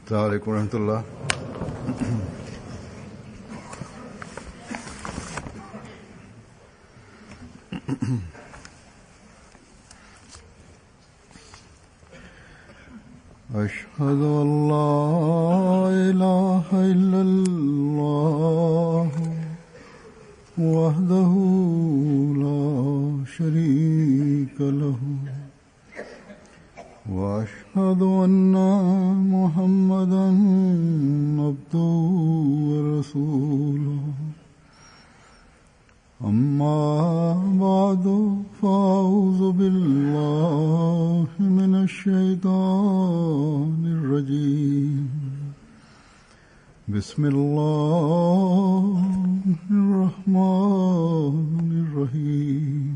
السلام عليكم ورحمة الله. أشهد أن لا إله إلا الله وحده لا شريك له وأشهد أن محمدا عبده ورسوله. أما بعد فأعوذ بالله من الشيطان الرجيم. بسم الله الرحمن الرحيم.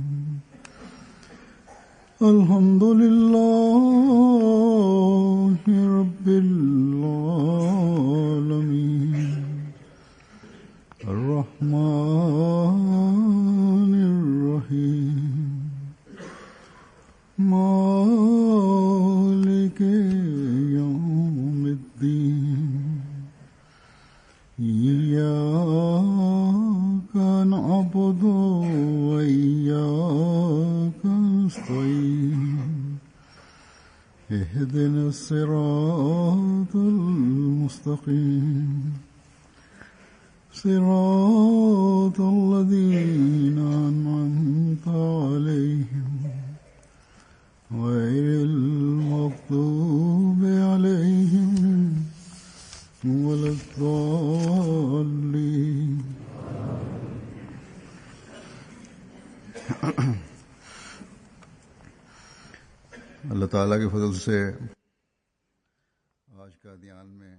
الحمد لله رب العالمين الرحمن الرحيم مالك يوم الدين. إياك نعبد وإياك نستعين. اهدنا الصراط المستقيم صراط الذين أنعمت عليهم غير المغضوب عليهم ولا الضالين. اللہ تعالیٰ کے فضل سے آج کا دیان میں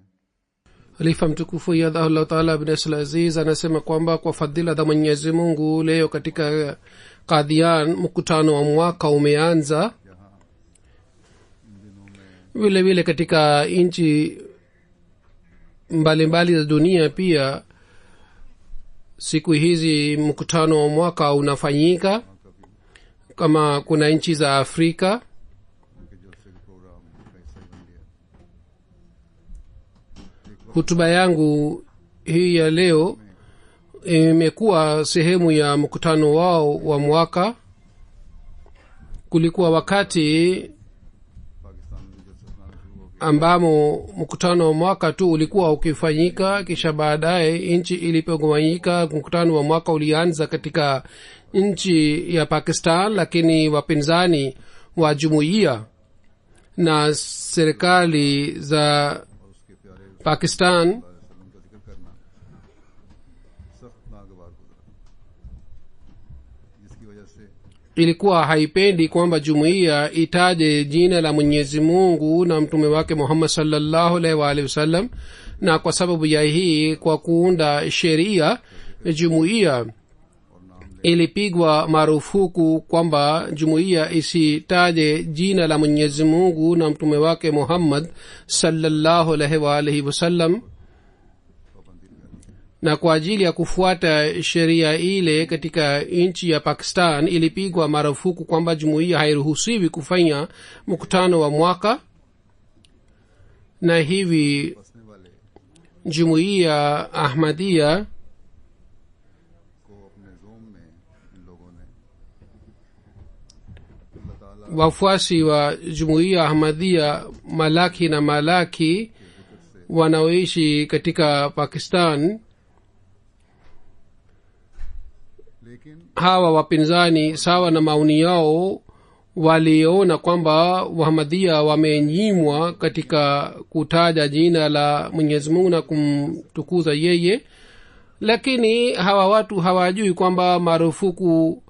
Khalifa mtukufu Yadhullah Ta'ala Ibn Asal Aziz anasema kwamba kwa fadhila za Mwenyezi Mungu leo katika Qadian mkutano wa mwaka umeanza. Vile vile katika nchi mbalimbali za dunia pia siku hizi mkutano wa mwaka unafanyika. Kama kuna nchi za Afrika, hutuba yangu hii ya leo imekuwa sehemu ya mkutano wao wa mwaka. Kulikuwa wakati ambamo mkutano wa mwaka tu ulikuwa ukifanyika, kisha baadaye nchi ilipogawanyika mkutano wa mwaka ulianza katika nchi ya Pakistan. Lakini wapinzani wa jumuiya na serikali za Pakistan ilikuwa haipendi kwamba jumuiya itaje jina la Mwenyezi Mungu na mtume wake Muhammad sallallahu alaihi wa alihi wasallam. Na kwa sababu ya hii, kwa kuunda sheria, jumuiya ilipigwa marufuku kwamba jumuiya isitaje jina la Mwenyezi Mungu na mtume wake Muhammad sallallahu alaihi wa alihi wasallam. Na kwa ajili ya kufuata sheria ile katika nchi ya Pakistan ilipigwa marufuku kwamba jumuiya hairuhusiwi kufanya mkutano wa mwaka. Na hivi jumuiya Ahmadiyya wafuasi wa jumuiya Ahmadiyya Malaki na Malaki wanaoishi katika Pakistan, hawa wapinzani sawa na maoni yao waliona kwamba Wahmadiyya wamenyimwa katika kutaja jina la Mwenyezi Mungu na kumtukuza yeye. Lakini hawa watu hawajui kwamba marufuku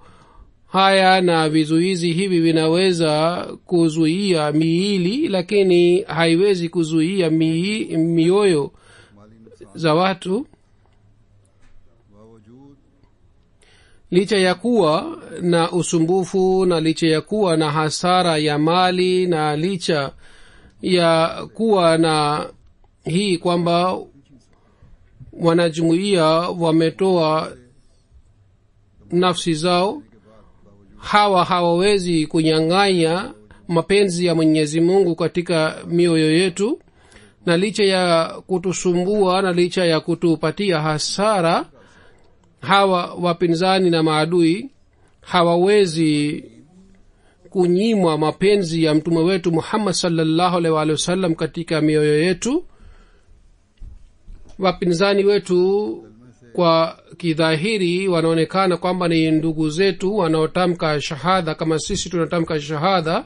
haya na vizuizi hivi vinaweza kuzuia miili, lakini haiwezi kuzuia mioyo za watu. Licha ya kuwa na usumbufu na licha ya kuwa na hasara ya mali na licha ya kuwa na hii kwamba wanajumuiya wametoa nafsi zao, hawawezi kunyang'anya mapenzi ya Mwenyezi Mungu katika mioyo yetu. na licha ya kutusumbua na licha ya kutupatia hasara, hawa wapinzani na maadui hawawezi kunyimwa mapenzi ya mtume wetu Muhammad sallallahu alaihi wasallam katika mioyo yetu. Wapinzani wetu kwa kidhahiri wanaonekana kwamba ni ndugu zetu wanaotamka shahada kama sisi tunatamka shahada,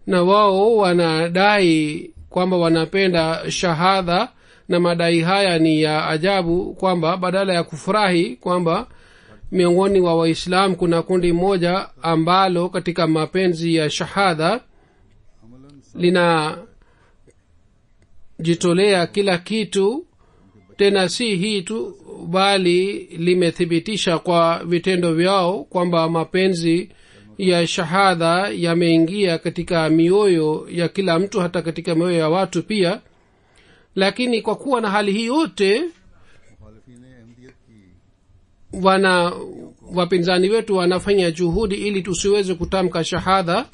na wao wanadai kwamba wanapenda shahada, na madai haya ni ya ajabu, kwamba badala ya kufurahi kwamba miongoni wa waislamu kuna kundi moja ambalo katika mapenzi ya shahada linajitolea kila kitu, tena si hii tu bali limethibitisha kwa vitendo vyao kwamba mapenzi ya shahada yameingia katika mioyo ya kila mtu, hata katika mioyo ya watu pia. Lakini kwa kuwa na hali hii yote, wapinzani wetu wanafanya juhudi ili tusiweze kutamka shahada.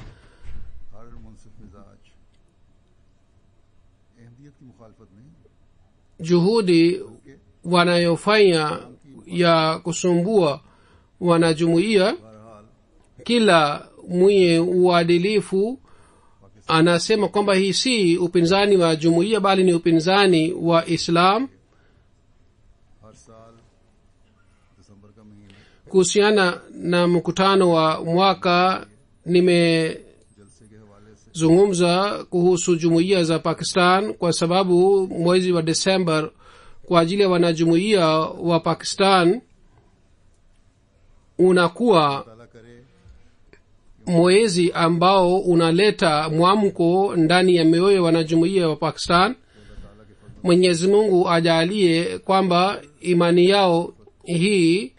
Juhudi wanayofanya ya kusumbua wanajumuiya, kila mwenye uadilifu anasema kwamba hii si upinzani wa jumuiya bali ni upinzani wa Islam. Kuhusiana na mkutano wa mwaka, nimezungumza kuhusu jumuiya za Pakistan kwa sababu mwezi wa Desemba kwa ajili ya wanajumuiya wa Pakistan unakuwa mwezi ambao unaleta mwamko ndani ya mioyo ya wanajumuiya wa Pakistan. Mwenyezi Mungu ajalie kwamba imani yao hii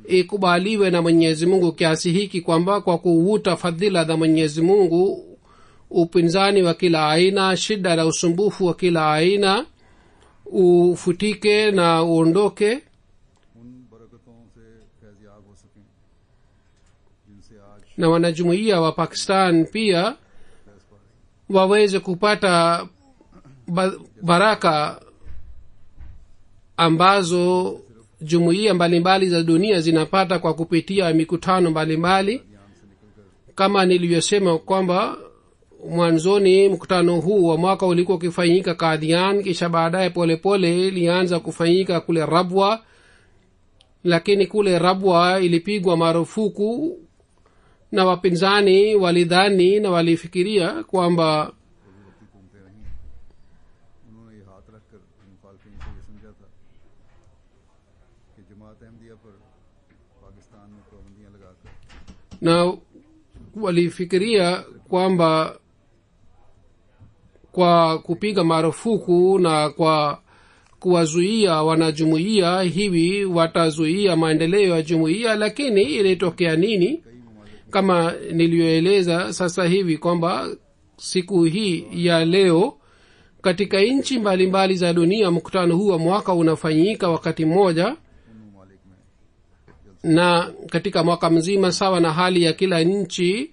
ikubaliwe na Mwenyezi Mungu kiasi hiki kwamba kwa kuvuta fadhila za Mwenyezi Mungu, upinzani wa kila aina, shida na usumbufu wa kila aina ufutike na uondoke, na wanajumuiya wa Pakistan pia waweze kupata baraka ambazo jumuiya mbalimbali za dunia zinapata kwa kupitia mikutano mbalimbali. Kama nilivyosema kwamba mwanzoni mkutano huu wa mwaka ulikuwa ukifanyika Qadian, kisha baadaye polepole ilianza kufanyika kule Rabwa, lakini kule Rabwa ilipigwa marufuku na wapinzani walidhani na walifikiria kwamba kwamba kwa kupiga marufuku na kwa kuwazuia wanajumuiya hivi watazuia maendeleo ya jumuiya. Lakini ilitokea nini? Kama nilivyoeleza sasa hivi kwamba siku hii ya leo katika nchi mbalimbali za dunia mkutano huu wa mwaka unafanyika wakati mmoja, na katika mwaka mzima sawa na hali ya kila nchi,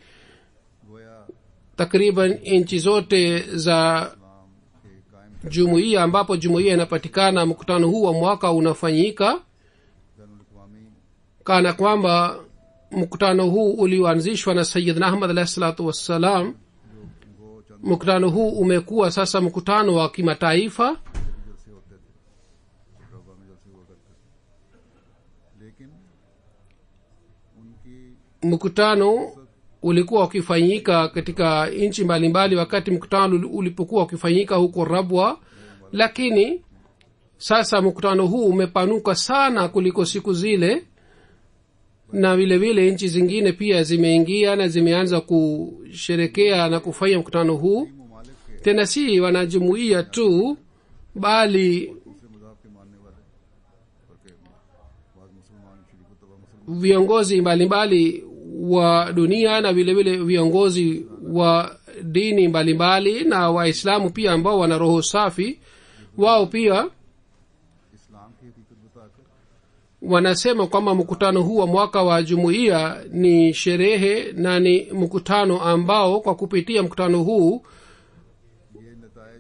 takriban nchi zote za jumuiya ambapo jumuiya inapatikana, mkutano huu wa mwaka unafanyika kana kwamba mkutano huu ulioanzishwa na Sayyidna Ahmad alayhi salatu wassalam. Mkutano huu umekuwa sasa mkutano wa kimataifa. Mkutano ulikuwa ukifanyika katika nchi mbalimbali wakati mkutano ulipokuwa ukifanyika huko Rabwa, lakini sasa mkutano huu umepanuka sana kuliko siku zile, na vile vile nchi zingine pia zimeingia na zimeanza kusherekea na kufanya mkutano huu. Tena si wanajumuiya tu bali viongozi mbalimbali wa dunia na vile vile viongozi wa dini mbalimbali na Waislamu pia ambao wana roho safi, wao pia wanasema kwamba mkutano huu wa mwaka wa jumuiya ni sherehe na ni mkutano ambao kwa kupitia mkutano huu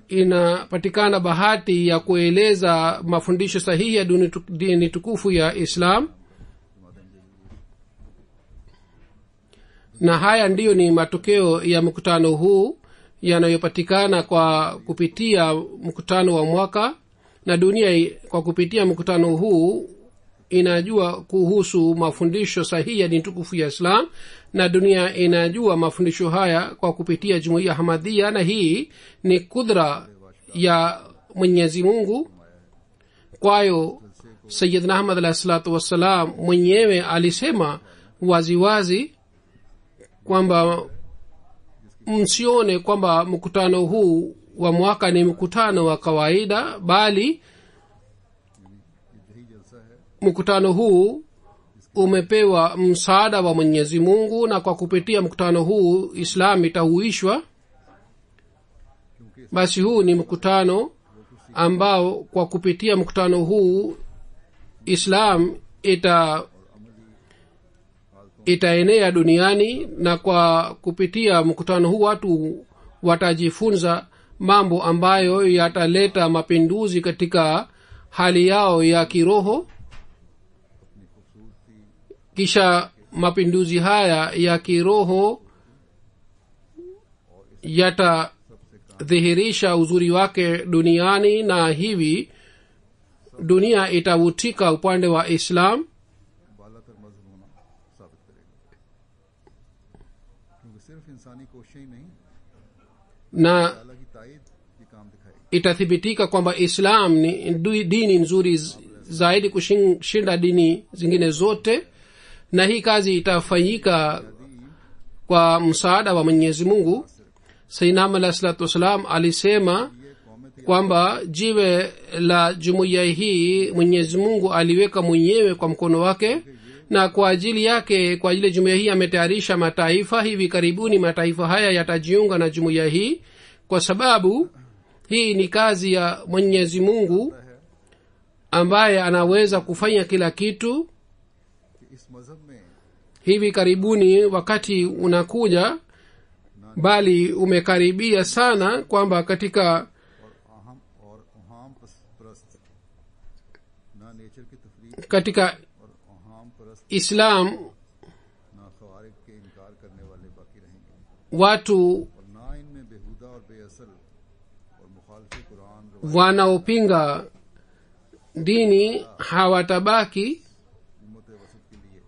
inapatikana bahati ya kueleza mafundisho sahihi ya dini tukufu ya islam, na haya ndiyo ni matokeo ya mkutano huu yanayopatikana kwa kupitia mkutano wa mwaka. Na dunia kwa kupitia mkutano huu inajua kuhusu mafundisho sahihi ya dini tukufu ya islam, na dunia inajua mafundisho haya kwa kupitia jumuiya Ahmadiyya, na hii ni kudra ya Mwenyezi Mungu. Kwayo Sayyidna Ahmad alayhi salatu wassalam mwenyewe alisema waziwazi kwamba msione kwamba mkutano huu wa mwaka ni mkutano wa kawaida, bali mkutano huu umepewa msaada wa Mwenyezi Mungu, na kwa kupitia mkutano huu Islam itahuishwa. Basi huu ni mkutano ambao kwa kupitia mkutano huu Islam itaenea duniani, na kwa kupitia mkutano huu watu watajifunza mambo ambayo yataleta mapinduzi katika hali yao ya kiroho. Kisha mapinduzi haya ya kiroho yatadhihirisha uzuri wake duniani, na hivi dunia itavutika upande wa Islam. बालातर मजहब होना साबित करेगा, क्योंकि सिर्फ इंसानी कोशिशें ही नहीं, na अल्लाह की ताईद ये काम दिखाएगी. itathibitika kwamba Islam ni dini nzuri zaidi kushinda dini zingine zote, na hii kazi itafanyika kwa msaada wa Mwenyezi Mungu. Sayyidina Ahmad alayhi salatu wasalam alisema kwamba jiwe la jumuiya hii Mwenyezi Mungu aliweka mwenyewe kwa mkono wake, na kwa ajili yake, kwa ajili ya jumuiya hii ametayarisha mataifa. Hivi karibuni mataifa haya yatajiunga na jumuiya hii, kwa sababu hii ni kazi ya Mwenyezi Mungu ambaye anaweza kufanya kila kitu. इस मजहब में Hivi karibuni wakati unakuja, bali umekaribia sana, kwamba katika और अहाम परस्त ना नेचर की तफरीक katika और अहाम परस्त Islam ना खवारिक के इनकार करने वाले बाकी रहेंगे, watu और ना इनमें बेहुदा और बेअसल और मुखालिफ कुरान wanaopinga dini hawatabaki, उम्मत वसत के लिए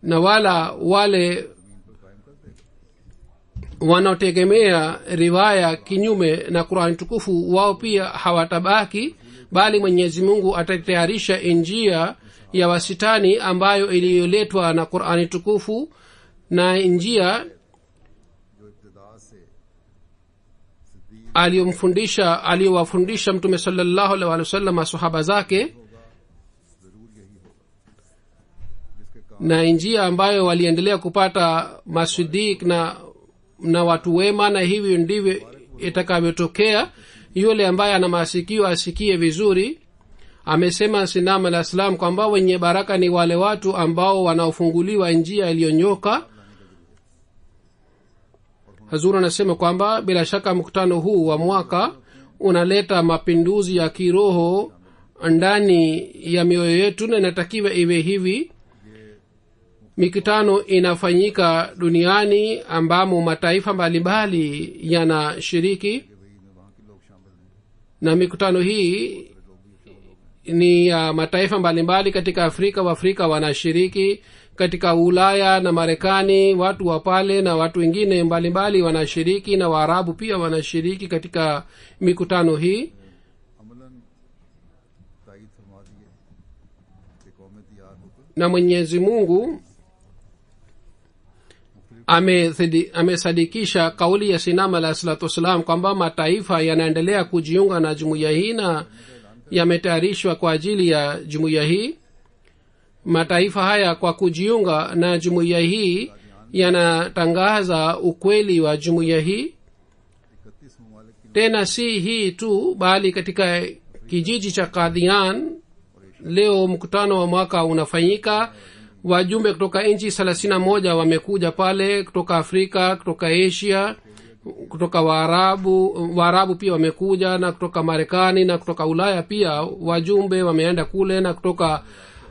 na wala wale जमीन पर कायम कर देगा. wanaotegemea riwaya kinyume na Qur'an tukufu wao pia hawatabaki, bali Mwenyezi Mungu atatayarisha njia ya wasitani ambayo iliyoletwa na Qur'an tukufu, na njia जो इब्तिदा से aliyowafundisha Mtume sallallahu alaihi wasallam masahaba zake, जरूर यही होगा, जिसके काम na njia ambayo waliendelea kupata masidik na watu wema, na hivyo ndivyo itakavyotokea. Yule ambaye ana masikio asikie vizuri. Amesema Sinam al-Islam kwamba wenye baraka ni wale watu ambao wanaofunguliwa njia iliyonyoka. Hazur anasema kwamba bila shaka mkutano huu wa mwaka unaleta mapinduzi ya kiroho ndani ya mioyo yetu, na inatakiwa iwe hivi. Mikutano inafanyika duniani ambamo mataifa mbalimbali yanashiriki, na mikutano hii ni ya mataifa mbalimbali. Katika Afrika Waafrika wanashiriki, katika Ulaya na Marekani watu wa pale na watu wengine mbalimbali wanashiriki, na Waarabu pia wanashiriki katika mikutano hii. Amlan ताईद फरमा दिए कि कौमें तैयार होकर Na Mwenyezi Mungu amesadikisha kauli ya Sinam alayhi salatu wassalam kwamba mataifa yanaendelea kujiunga na jumuiya hii na yametayarishwa kwa ajili ya jumuiya hii. Mataifa haya kwa kujiunga na jumuiya hii yanatangaza ukweli wa jumuiya hii. 31 ममालिक की Tena si hii tu, bali katika kijiji cha Qadian leo mkutano wa mwaka unafanyika. Wajumbe kutoka nchi 31 wamekuja pale, kutoka Afrika, kutoka Asia, kutoka waarabu pia wamekuja, na kutoka Marekani na kutoka Ulaya pia wajumbe wameenda kule, na kutoka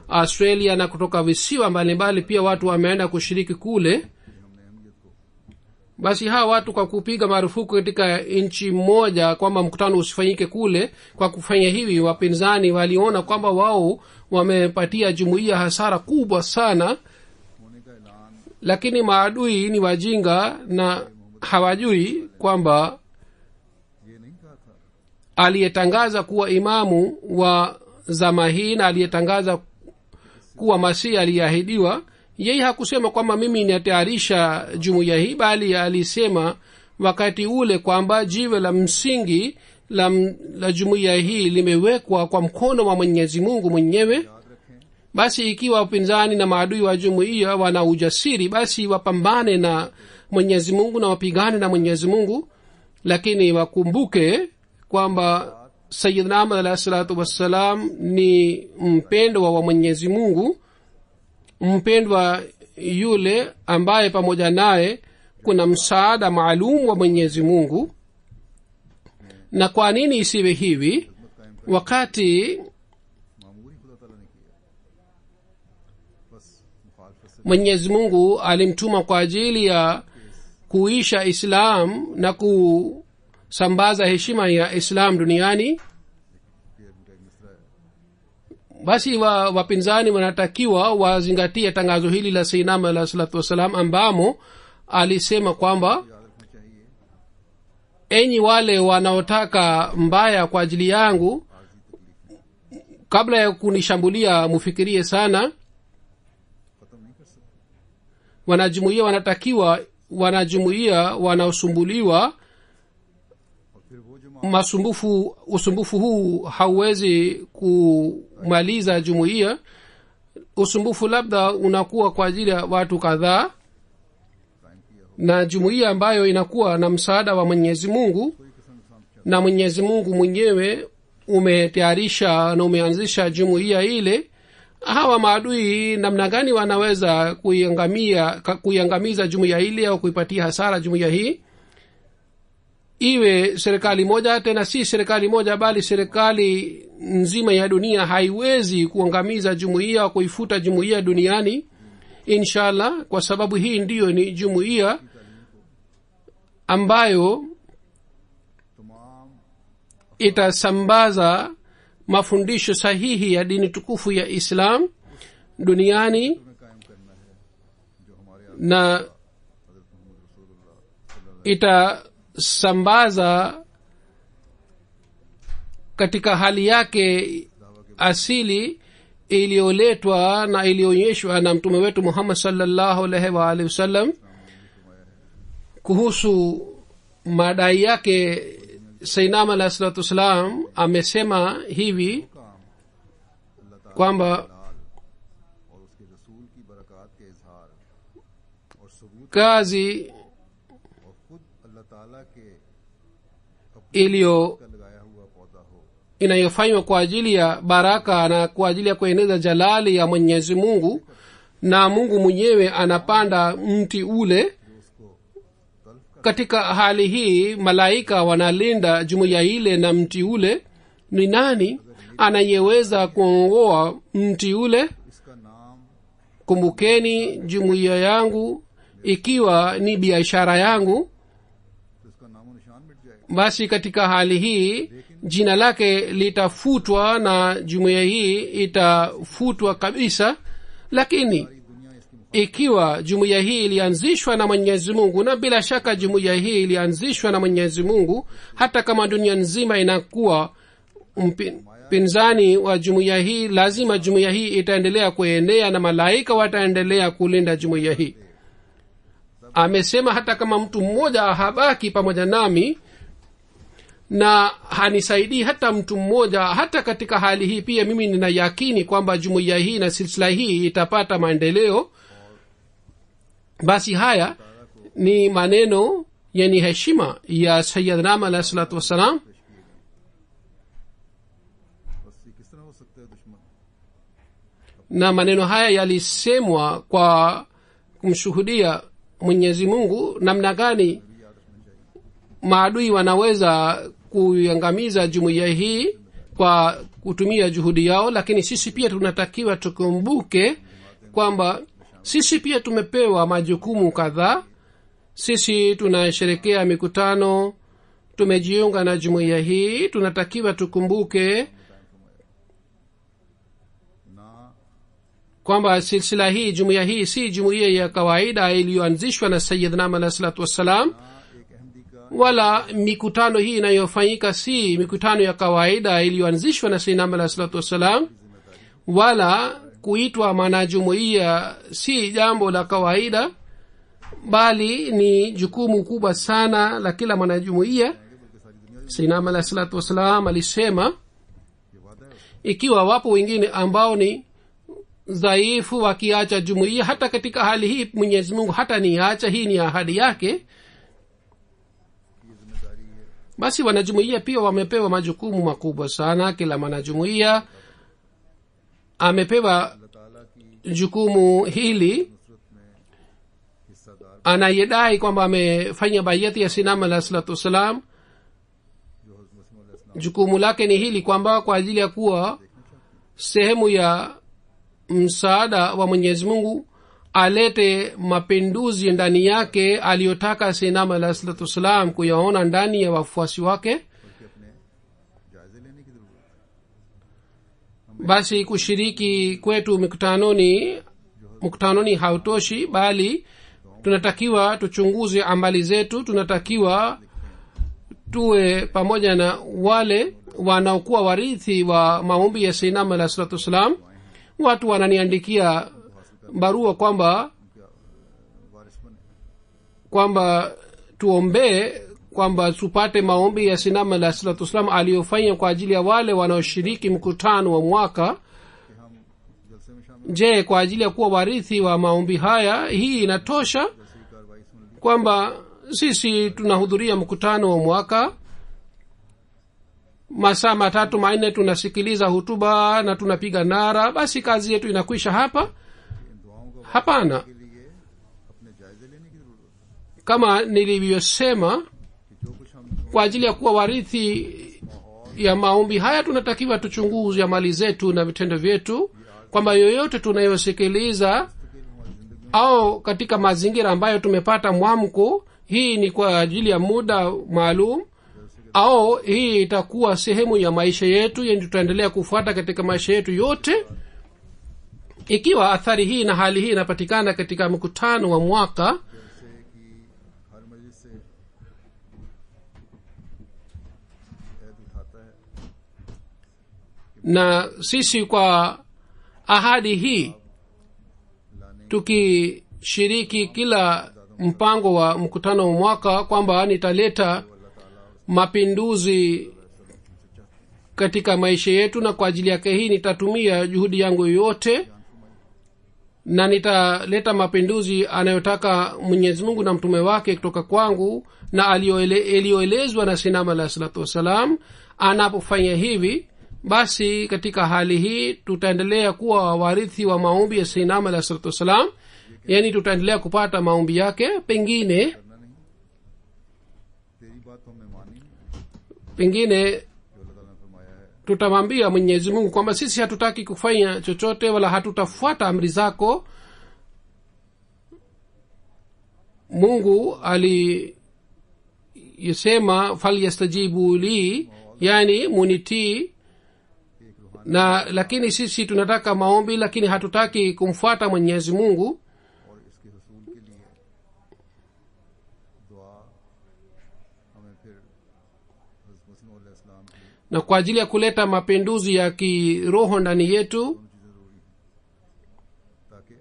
Australia na kutoka visiwa mbalimbali pia watu wameenda kushiriki kule. Basi hawa watu kwa kupiga marufuku katika nchi moja kwamba mkutano usifanyike kule, kwa kufanya hivi wapinzani waliona kwamba wao wamepatia jumuiya hasara kubwa sana. Lakini maadui ni wajinga na hawajui kwamba aliyetangaza kuwa imamu wa zama hii na aliyetangaza kuwa masihi aliyeahidiwa, yeye hakusema kwamba mimi natayarisha jumuiya hii, bali alisema wakati ule kwamba jiwe la msingi la jumuiya hii limewekwa kwa mkono wa Mwenyezi Mungu mwenyewe. Basi ikiwa upinzani na maadui wa jumuiya wana ujasiri, basi wapambane na Mwenyezi Mungu na wapigane na Mwenyezi Mungu, lakini wakumbuke kwamba Sayyidina Ahmad alayhi salatu wassalam ni mpendwa wa Mwenyezi Mungu, mpendwa yule ambaye pamoja naye kuna msaada maalum wa Mwenyezi Mungu. Na kwa nini isiwe hivi wakati Mwenyezi Mungu alimtuma kwa ajili ya kuisha Islam na kusambaza heshima ya Islam duniani? Basi wapinzani wanatakiwa wazingatie tangazo hili la Sayyidina Ahmad alayhi salatu wassalam, ambamo alisema kwamba enyi wale wanaotaka mbaya kwa ajili yangu, kabla ya kunishambulia mufikirie sana. Wanajumuiya wanatakiwa, wanajumuiya wanaosumbuliwa usumbufu huu hauwezi kumaliza jumuiya. Usumbufu labda unakuwa kwa ajili ya watu kadhaa, na jumuiya ambayo inakuwa na msaada wa Mwenyezi Mungu na Mwenyezi Mungu mwenyewe umetayarisha na umeanzisha jumuiya ile, hawa maadui namna gani wanaweza kuiangamiza jumuiya ile au kuipatia hasara jumuiya hii? Iwe serikali moja, tena si serikali moja bali serikali nzima ya dunia haiwezi kuangamiza jumuiya au kuifuta jumuiya duniani inshallah, kwa sababu hii ndiyo ni jumuiya ambayo itasambaza mafundisho sahihi ya dini tukufu ya Islam duniani, na itasambaza katika hali yake asili iliyoletwa na iliyoonyeshwa na mtume wetu Muhammad sallallahu alaihi wa alihi wasallam. Kuhusu madai yake, Sayyidina Ahmad alayhi salatu wassalam amesema hivi kwamba kazi inayofanywa kwa ajili ya baraka na kwa ajili ya kueneza jalali ya Mwenyezi Mungu, na Mungu mwenyewe anapanda mti ule. Katika hali hii malaika wanalinda jumuiya ile na mti ule. Ni nani anayeweza kuongoa mti ule? Kumbukeni jumuiya yangu ikiwa ni biashara yangu, basi katika hali hii jina lake litafutwa na jumuiya hii itafutwa kabisa. Lakini ikiwa jumuiya hii ilianzishwa na Mwenyezi Mungu, na bila shaka jumuiya hii ilianzishwa na Mwenyezi Mungu, hata kama dunia nzima inakuwa mpinzani wa jumuiya hii, lazima jumuiya hii itaendelea kuenea na malaika wataendelea kulinda jumuiya hii. Amesema hata kama mtu mmoja habaki pamoja nami na hanisaidii hata mtu mmoja, hata katika hali hii pia mimi nina yakini kwamba jumuiya hii na silsila hii itapata maendeleo. Basi haya ni maneno yani heshima ya Sayyidina Ahmad alayhi salatu wassalam. Na maneno haya yalisemwa kwa kumshuhudia Mwenyezi Mungu namna gani maadui wanaweza kuiangamiza jumuiya hii kwa kutumia juhudi yao, lakini sisi pia tunatakiwa tukumbuke kwamba sisi pia tumepewa majukumu kadhaa. Sisi tunasherekea mikutano, tumejiunga na jumuiya hii. Tunatakiwa tukumbuke ना kwamba silsila hii, jumuiya hii si jumuiya ya kawaida iliyoanzishwa na sayyidna alayhi salatu wassalam, एक अहमदी का wala mikutano hii inayofanyika si mikutano ya kawaida iliyoanzishwa na sayyidna alayhi salatu wassalam, wala kuitwa mwanajumuiya si jambo la kawaida, bali ni jukumu kubwa sana la kila mwanajumuiya. sayyidna alayhi salatu wassalam alisema, ये वादा है ikiwa wapo wengine ambao ni dhaifu wakiacha jumuiya, hata katika hali hii Mwenyezi Mungu hata niacha. Hii ni ahadi yake. ये जिम्मेदारी है Basi wanajumuiya pia wamepewa majukumu makubwa sana. Kila mwanajumuiya amepewa अल्लाह ताला की jukumu hili. Nusrat में हिस्सादार Anayedai kwamba amefanya bayati ya sinama alayhi salatu wassalam, जो हज़रत मसीह मौला इस्लाम jukumu lake ni hili kwamba kwa ajili ya kuwa sehemu ya msaada wa Mwenyezi Mungu alete mapinduzi ndani yake aliyotaka sinama alayhi salatu wassalam kuyaona ndani ya wafuasi wake. बल्कि अपने जायजे लेने की जरूरत है Basi kushiriki kwetu mkutanoni hautoshi, bali tunatakiwa tuchunguze amali zetu. Tunatakiwa tuwe pamoja na wale wanaokuwa warithi wa maombi ya sayyidina alayhi salatu wassalam. Watu wananiandikia barua kwamba वारिस बने kwamba tuombee kwamba tupate maombi ya sayyidina alayhi salatu wassalam aliyofanya kwa ajili ya wale wanaoshiriki mkutano wa mwaka. कि हम जलसे में शामिल Je, kwa ajili ya kuwa warithi wa maombi haya hii inatosha जलसे की कार्रवाई सुन ली kwamba sisi tunahudhuria mkutano wa mwaka masaa 3-4 tunasikiliza hutuba na tunapiga nara, basi kazi yetu inakwisha hapa? इन दुआओं का Hapana. के लिए अपने जायजे लेने की जरूरत है Kama nilivyosema, कि जो कुछ हम kwa ajili ya kuwa warithi ya maombi haya tunatakiwa tuchunguze amali zetu na vitendo vyetu, kwamba yoyote tunayosikiliza हमारी जिंदगी au katika mazingira ambayo tumepata mwamko, hii ni kwa ajili ya muda maalum au hii itakuwa sehemu ya maisha yetu, yani tutaendelea kufuata katika maisha yetu yote. Ikiwa athari hii na hali hii inapatikana katika mkutano wa mwaka, जलसे की हर मजलिस से ऐद उठाता है na sisi kwa ahadi hii लाने tukishiriki kila mpango wa mkutano wa mwaka kwamba nitaleta mapinduzi katika maisha yetu, na kwa ajili yake hii nitatumia juhudi yangu yote na nitaleta mapinduzi anayotaka Mwenyezi Mungu na mtume wake kutoka kwangu na aliyoelezwa na sinama alayhi salatu wassalam. Anapofanya hivi, basi katika hali hii tutaendelea kuwa warithi wa maombi ya sinama alayhi salatu wassalam, yani tutaendelea kupata maombi yake. Pengine करना नहीं तेरी बात तो हमें मानी नहीं pengine जो अल्लाह ताला ने फरमाया है tutamwambia Mwenyezi Mungu kwamba sisi hatutaki kufanya chochote wala hatutafuata amri zako. Mungu alisema falyastajibu li, yani munitii, एक रूहानी na lakini sisi tunataka maombi, lakini hatutaki kumfuata Mwenyezi Mungu. और इसके रसूल के लिए दुआ हमें फिर हज़रत मसीह मौला इस्लाम की Na kwa ajili ya kuleta mapinduzi ya kiroho ndani yetu, दोनों चीज़ें ज़रूरी हैं ताकि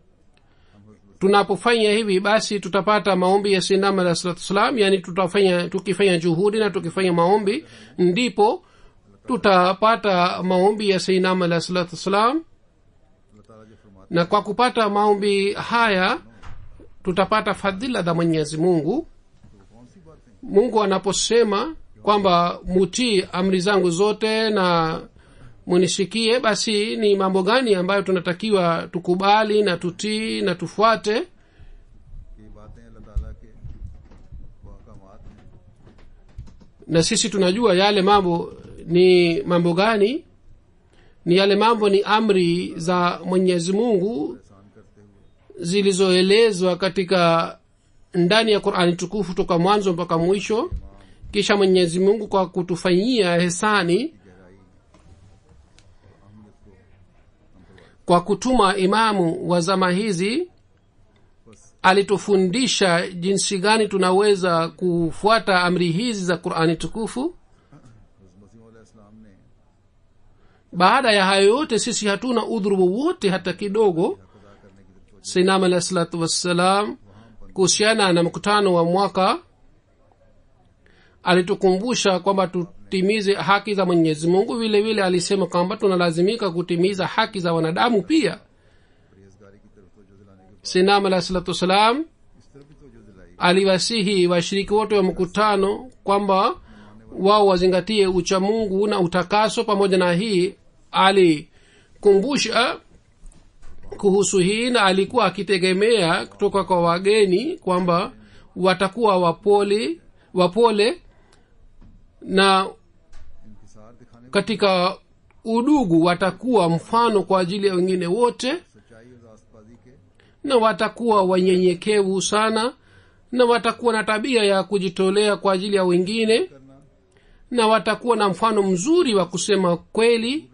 हम हज़रत tunapofanya hivi basi tutapata maombi ya sinama alayhi salatu wassalam, yani tukifanya juhudi na tukifanya maombi ndipo tutapata maombi ya sinama alayhi salatu wassalam. अल्लाह ताला जो फरमाते Na kwa kupata maombi haya tutapata fadhila za Mwenyezi Mungu. हैं तो कौन सी बातें Mungu anaposema kwamba mutii amri zangu zote na munisikie, basi ni mambo gani ambayo tunatakiwa tukubali na tutii na tufuate? ये बातें अल्लाह ताला के अहकामात हैं na sisi tunajua yale mambo ni mambo gani. Ni yale mambo ni amri za Mwenyezi Mungu zilizoelezwa katika ndani ya Qur'ani tukufu toka mwanzo mpaka mwisho. Kisha Mwenyezi Mungu kwa kutufanyia ihsani kwa kutuma imamu wa zama hizi, alitufundisha jinsi gani tunaweza kufuata amri hizi za Qur'ani tukufu. Baada ya hayo yote sisi hatuna udhuru wowote hata kidogo. Sayyidina alayhi salatu wassalam kuhusiana na mkutano wa mwaka alitukumbusha kwamba tutimize haki za Mwenyezi Mungu. Vile vile alisema kwamba tunalazimika kutimiza haki za wanadamu pia. Sayyidina alayhi salatu wassalam aliwasihi washiriki wote wa mkutano kwamba wao wazingatie ucha Mungu na utakaso. Pamoja na hii alikumbusha kuhusu hii, na alikuwa akitegemea kutoka kwa wageni kwamba watakuwa wapole na katika udugu watakuwa mfano kwa ajili ya wengine wote, na watakuwa wanyenyekevu sana, na watakuwa na tabia ya kujitolea kwa ajili ya wengine, na watakuwa na mfano mzuri wa kusema kweli.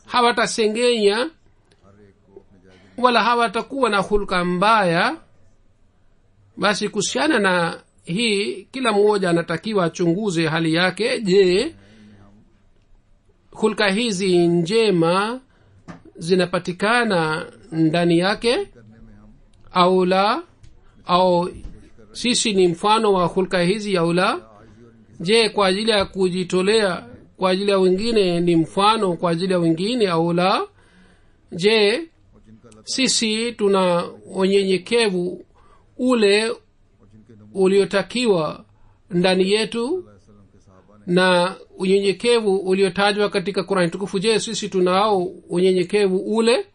Hawatasengenya wala hawatakuwa na hulka mbaya. Basi kuhusiana na hii kila mmoja anatakiwa achunguze hali yake. Je, hulka hizi njema zinapatikana ndani yake au la? Au sisi ni mfano wa hulka hizi au la? Je, kwa ajili ya kujitolea kwa ajili ya wengine ni mfano kwa ajili ya wengine au la? Je, sisi tuna unyenyekevu ule uliotakiwa ndani yetu na unyenyekevu uliotajwa katika Qur'an tukufu? Je, sisi tunao unyenyekevu ule?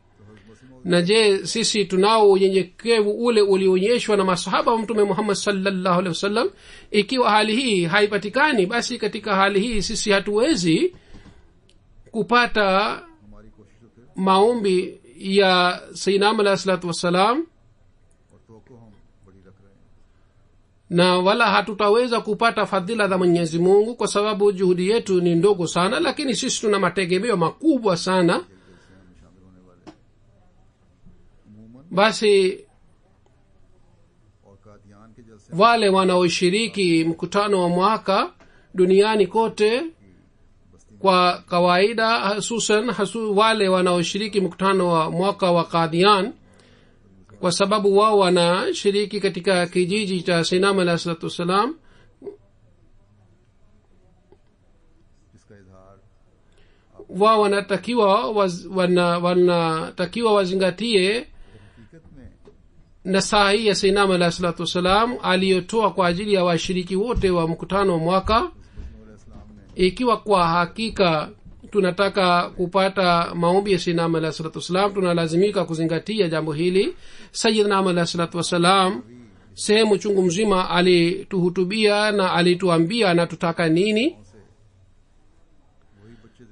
Na je, sisi tunao unyenyekevu ule ulioonyeshwa na masahaba wa Mtume Muhammad sallallahu alaihi wasallam? Ikiwa hali hii haipatikani, basi katika hali hii sisi hatuwezi kupata maombi ya Sayyidina alayhi salatu wassalam, na wala hatutaweza kupata fadhila za Mwenyezi Mungu kwa sababu juhudi yetu ni ndogo sana. Lakini sisi tuna mategemeo makubwa sana. Basi wale wanaoshiriki mkutano wa mwaka duniani kote kwa kawaida, hususan wale wanaoshiriki mkutano wa mwaka wa Qadian, kwa sababu wao wanashiriki katika kijiji cha Sayyidina alayhi salatu wassalam, wao wanatakiwa wazingatie nasaha hii ya Sayyidina alayhi salatu wassalam aliyotoa kwa ajili ya washiriki wote wa mkutano wa mwaka. Ikiwa kwa hakika tunataka kupata maombi ya Sayyidina alayhi salatu wassalam, tunalazimika kuzingatia jambo hili. Sayyidina alayhi salatu wassalam sehemu chungu mzima alituhutubia na alituambia na tutaka nini.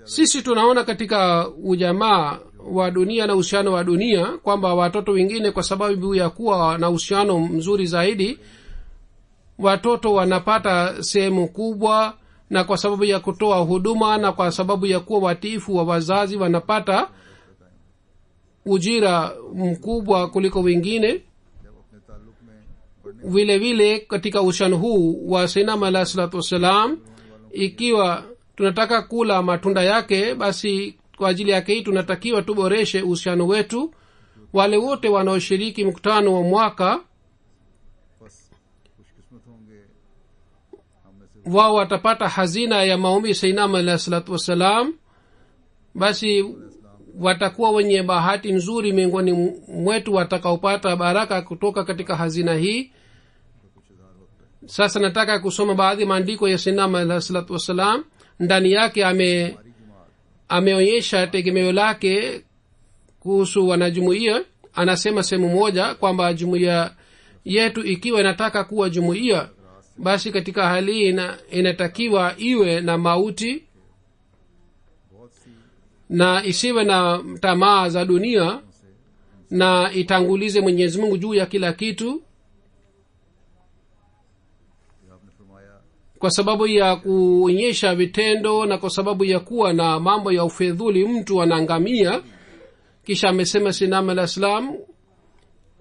Sisi tunaona katika ujamaa wa dunia na uhusiano wa dunia kwamba watoto wengine kwa sababu ya kuwa na uhusiano mzuri zaidi, watoto wanapata sehemu kubwa, na kwa sababu ya kutoa huduma na kwa sababu ya kuwa watiifu wa wazazi wanapata ujira mkubwa kuliko wengine. Vile vile katika uhusiano huu wa Sayyidina alayhi salatu wassalam, ikiwa tunataka kula matunda yake, basi kwa ajili yake hii tunatakiwa tuboreshe uhusiano wetu. Wale wote wanaoshiriki mkutano wa mwaka wao watapata hazina ya maombi Sayyidina alayhi salatu wassalam. Basi watakuwa wenye bahati nzuri miongoni mwetu watakaopata baraka kutoka katika hazina hii. Sasa nataka kusoma baadhi maandiko ya Sayyidina alayhi salatu wassalam. Ndani yake ameonyesha tegemeo lake kuhusu wanajumuiya. Anasema sehemu moja kwamba jumuiya yetu ikiwa inataka kuwa jumuiya basi katika hali hii inatakiwa iwe na mauti बहुत सी na isiwe na tamaa za dunia na itangulize mwenyezi mungu juu ya kila kitu. जो आपने फरमाया kwa sababu ya kuonyesha vitendo na kwa sababu ya kuwa na mambo ya ufedhuli mtu anaangamia. kisha amesema sinam al islam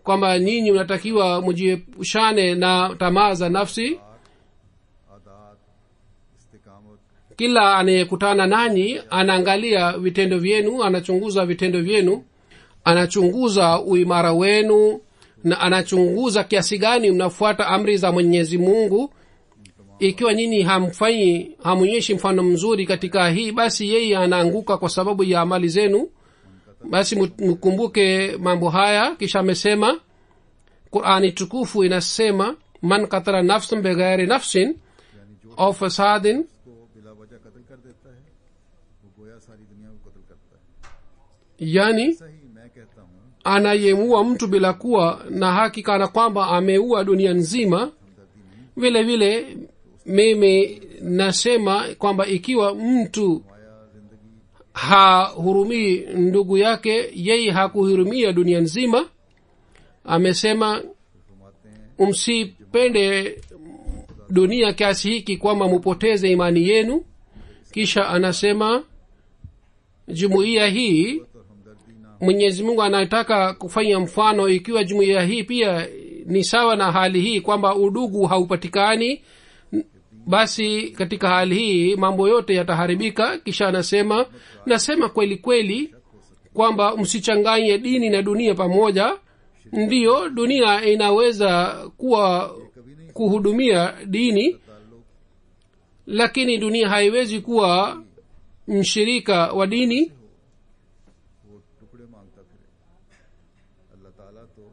kwamba nyinyi unatakiwa mjiepushane na tamaa za nafsi. आदात इस्तिकामत kila anayekutana nanyi anaangalia vitendo vyenu, anachunguza vitendo vyenu, anachunguza uimara wenu na anachunguza kiasi gani mnafuata amri za mwenyezi mungu. ikiwa nyinyi hamuonyeshi mfano mzuri katika hii, basi yeye anaanguka kwa sababu ya amali zenu. basi mkumbuke mambo haya. kisha amesema qurani tukufu inasema man katala nafsan bighairi nafsin au fasadin, को बिला वजह कत्ल कर देता है वो गोया सारी दुनिया को कत्ल करता है। yani सही मैं कहता हूँ anayemuua mtu bila kuwa na haki kana kwamba ameua dunia nzima. हमदर्दी नहीं vile vile mimi nasema kwamba ikiwa mtu माया जिंदगी hahurumii ndugu yake, yeye hakuhurumia dunia nzima. amesema फरमाते हैं msipende dunia kiasi hiki kwamba mupoteze imani yenu. kisha anasema jumuiya hii और हमदर्दी ना mwenyezi mungu anataka kufanya mfano. ikiwa jumuiya hii pia ni sawa na hali hii kwamba udugu haupatikani, basi katika hali hii mambo yote yataharibika. kisha anasema nasema kweli kweli kwamba msichanganye dini na dunia pamoja. ndiyo dunia inaweza kuwa kuhudumia dini, ताल्लुक lakini dunia haiwezi kuwa mshirika wa dini. वो टुकड़े मांगता फिरे। अल्लाह ताला तो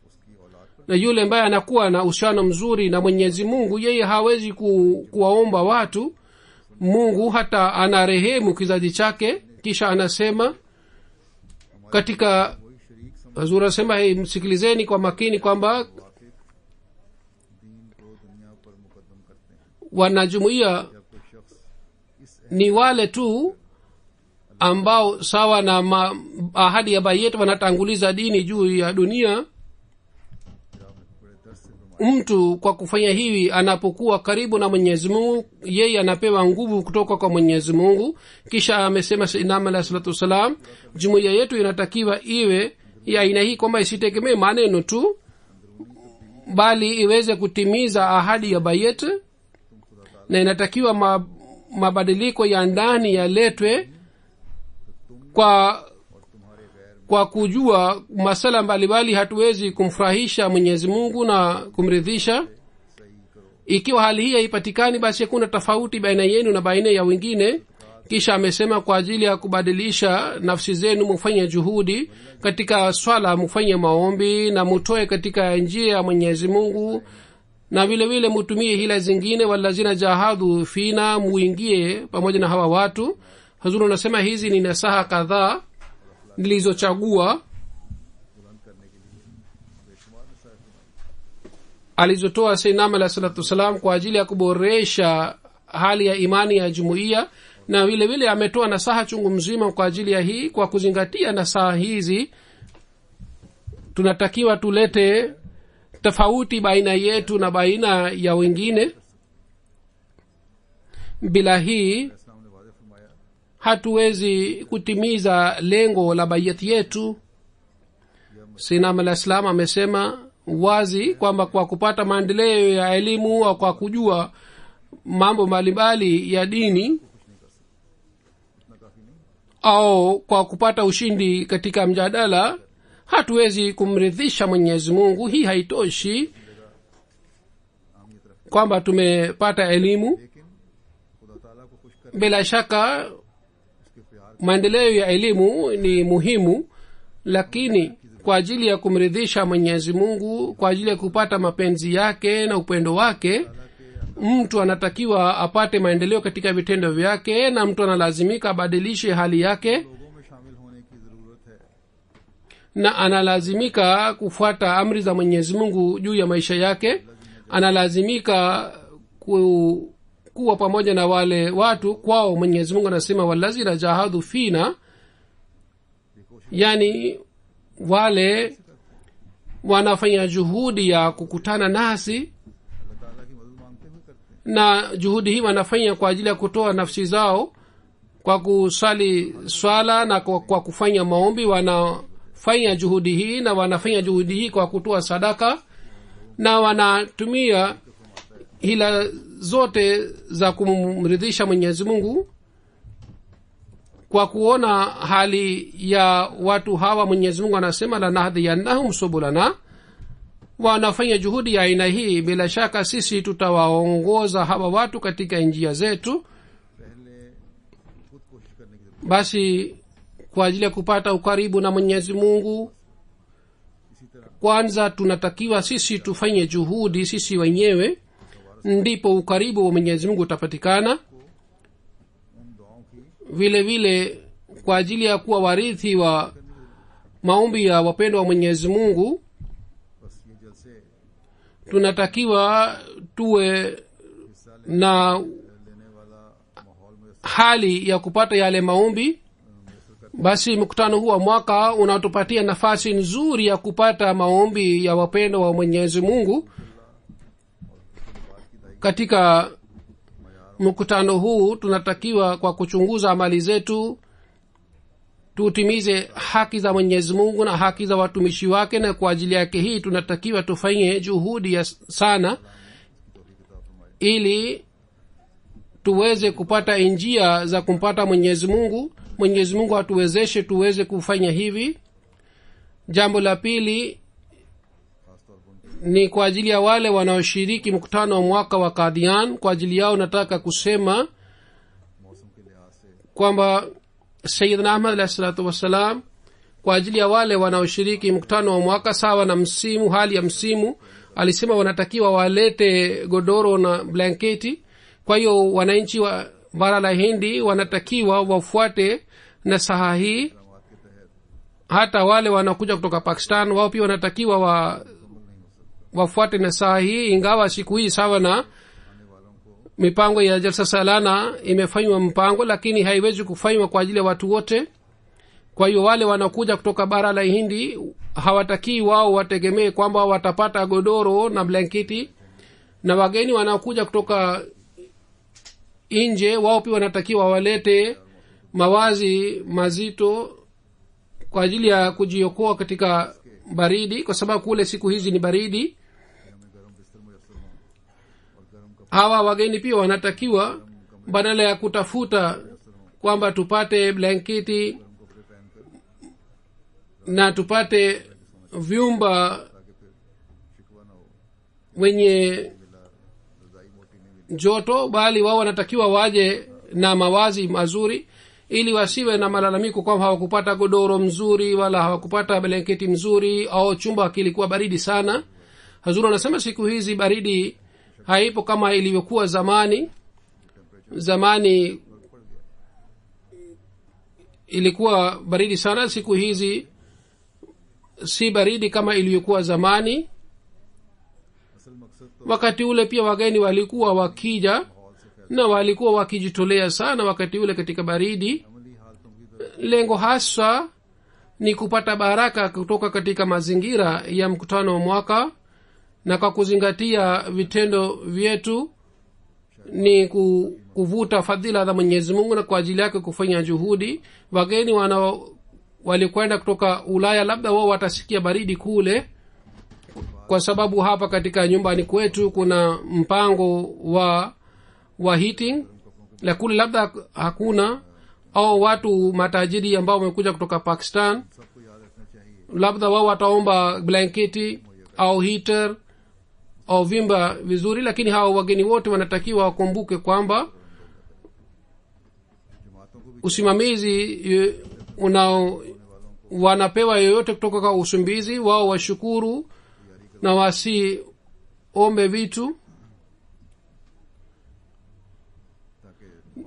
उसकी औलाद पर na yule ambaye anakuwa na uhusiano mzuri na mwenyezi mungu, yeye hawezi kuwaomba watu. mungu hata anarehemu kizazi chake. kisha anasema katika वही शरीक hazur asema hey, msikilizeni kwa makini kwamba वाकिफ दीन को दुनिया पर मुकद्दम करते हैं। wanajumuiya जब कोई शख्स इस ni wale tu ambao sawa na ahadi ya bayet wanatanguliza dini juu ya dunia. एहतराम में बड़े दर्द से फरमाया mtu kwa kufanya hivi anapokuwa karibu na mwenyezi mungu, yeye anapewa nguvu kutoka kwa mwenyezi mungu. kisha amesema sayyidina alayhi salatu wassalam jumuiya yetu inatakiwa iwe ya aina hii kwamba isitegemee maneno tu, bali iweze kutimiza ahadi ya bayet, na inatakiwa mabadiliko ya ndani yaletwe kwa kujua masala mbalimbali. hatuwezi kumfurahisha mwenyezi mungu na kumridhisha. ikiwa hali hii haipatikani, basi hakuna tofauti baina yenu na baina ya wengine. kisha amesema kwa ajili ya kubadilisha nafsi zenu mufanye juhudi katika swala, mufanye maombi na mutoe katika njia ya mwenyezi mungu, na vile vile mutumie hila zingine, walazina jahadu fina, muingie pamoja na hawa watu. hazuru anasema hizi ni nasaha kadhaa nilizochagua alizotoa sayyidina alayhi salatu wasalam kwa ajili ya kuboresha hali ya imani ya jumuiya, na vile vile ametoa nasaha chungu mzima kwa ajili ya hii. kwa kuzingatia nasaha hizi, tunatakiwa tulete tofauti baina yetu na baina ya wengine. bila hii इस्लाम ने वाज़ेह फरमाया hatuwezi kutimiza lengo la bayati yetu. sinam al islam amesema wazi kwamba kwa kupata maendeleo ya elimu au kwa kujua mambo mbalimbali ya dini इतना काफी नहीं। au kwa kupata ushindi katika mjadala hatuwezi kumridhisha mwenyezi mungu. hii haitoshi आमियत रख kwamba tumepata elimu. लेकिन खुदा ताला को खुश कर bila shaka उसके प्यार maendeleo ya elimu ni muhimu, lakini kwa ajili ya kumridhisha mwenyezi mungu, kwa ajili ya kupata mapenzi yake na upendo wake, mtu anatakiwa apate maendeleo katika vitendo vyake, na mtu analazimika abadilishe hali yake, लोगों में शामिल होने की जरूरत है। na analazimika kufuata amri za mwenyezi mungu juu ya maisha yake. analazimika kuwa pamoja na wale watu kwao mwenyezi mungu anasema walazina jahadu fina, yani wale wanafanya juhudi ya kukutana nasi, अल्लाह ताला की मदद मांगते हुए करते हैं. na juhudi hii wanafanya kwa ajili ya kutoa nafsi zao kwa kusali swala na kwa kufanya maombi. Wanafanya juhudi hii na wanafanya juhudi hii kwa kutoa sadaka, na wanatumia hila zote za kumridhisha mwenyezi mungu. Kwa kuona hali ya watu hawa mwenyezi mungu anasema lanahdhiyannahum subulana, wanafanya juhudi ya aina hii, bila shaka sisi tutawaongoza hawa watu katika njia zetu. पहले खुद कोशिश करने की जरूरत Basi kwa ajili ya kupata ukaribu na mwenyezi mungu, इसी तरह kwanza tunatakiwa sisi tufanye juhudi sisi wenyewe, ndipo ukaribu wa mwenyezi mungu utapatikana. उन दुआओं की vile vile kwa ajili ya kuwa warithi wa maombi ya wapendwa wa mwenyezi mungu, बस ये जलसे tunatakiwa tuwe na लेने वाला माहौल में hali ya kupata yale maombi. Basi mkutano huu wa mwaka unatupatia nafasi nzuri ya kupata maombi ya wapendwa wa mwenyezi mungu. Katika mkutano huu tunatakiwa kwa kuchunguza amali zetu tutimize haki za mwenyezi mungu na haki za watumishi wake, na kwa ajili yake hii tunatakiwa tufanye juhudi ya sana ili tuweze kupata njia za kumpata mwenyezi mungu. Mwenyezi mungu atuwezeshe tuweze kufanya hivi. Jambo la pili ni kwa ajili ya wale wanaoshiriki mkutano wa mwaka wa Qadian. Kwa ajili yao nataka kusema मौसम के लिहाज से kwamba Sayyidina Ahmad alayhi salatu wassalam, kwa ajili ya wale wanaoshiriki mkutano wa mwaka sawa na msimu, hali ya msimu, alisema wanatakiwa walete godoro na blanketi. Kwa hiyo wananchi wa bara la Hindi wanatakiwa wafuate nasaha hii. के तहत Hata wale wanakuja kutoka Pakistan wao pia wanatakiwa wafuate nasaha hii, ingawa siku hii sawa na mipango ya jalsa salana imefanywa mpango, lakini haiwezi kufanywa kwa ajili ya watu wote. Kwa hiyo wale wanakuja kutoka bara la Hindi hawatakii wao wategemee kwamba watapata godoro na blanketi, na wageni wanakuja kutoka nje wao pia wanatakiwa walete mawazi mazito kwa ajili ya kujiokoa katika baridi, kwa sababu kule siku hizi ni baridi. हमें गर्म बिस्तर मुयस्सर हों और गर्म कपड़े Hawa wageni pia wanatakiwa badala ya kutafuta kwamba tupate blanketi पहनकर na tupate vyumba ताकि फिर शिकवा ना हो, wenye मिला रजाई मोटी नहीं मिली. joto, bali wao wanatakiwa waje na mawazi mazuri ili wasiwe na malalamiko kwamba hawakupata godoro mzuri wala hawakupata blanketi mzuri au chumba kilikuwa baridi sana. Hazuru anasema siku hizi baridi haipo kama ilivyokuwa zamani. Zamani ilikuwa baridi sana, siku hizi si baridi kama ilivyokuwa zamani. असल मकसद तो Wakati ule pia wageni walikuwa wakija na walikuwa wakijitolea sana wakati ule katika baridi. अमली हालतों की Lengo hasa ni kupata baraka kutoka katika mazingira ya mkutano wa mwaka, na kwa kuzingatia vitendo vyetu ni kuvuta fadhila za mwenyezi mungu na kwa ajili yake kufanya juhudi. Wageni walikwenda kutoka Ulaya, labda wao watasikia baridi kule, kwa sababu hapa katika nyumbani kwetu kuna mpango wa heating, la kule labda hakuna. Au watu matajiri ambao wamekuja kutoka Pakistan, सबको याद रखना चाहिए labda wao wataomba blanketi au heater au vimba vizuri, lakini hawa wageni wote wanatakiwa wakumbuke kwamba जमातों को भी usimamizi wanapewa yoyote kutoka kwa usimbizi wao, washukuru na wasiombe vitu.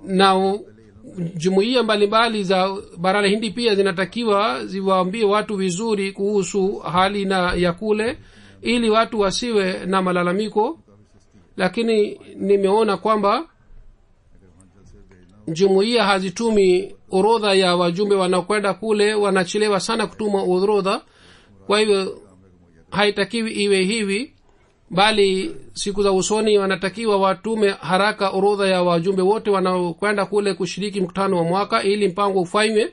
Na jumuiya mbalimbali za bara la Hindi pia zinatakiwa ziwaambie watu vizuri kuhusu hali na ya kule, ili watu wasiwe na malalamiko. काफी lakini nimeona kwamba jumuiya hazitumi orodha ya wajumbe wanaokwenda kule, wanachelewa sana kutuma orodha. kwa hivyo haitakiwi iwe hivi, bali siku za usoni wanatakiwa watume haraka orodha ya wajumbe wote wanaokwenda kule kushiriki mkutano wa mwaka, ili mpango ufanywe.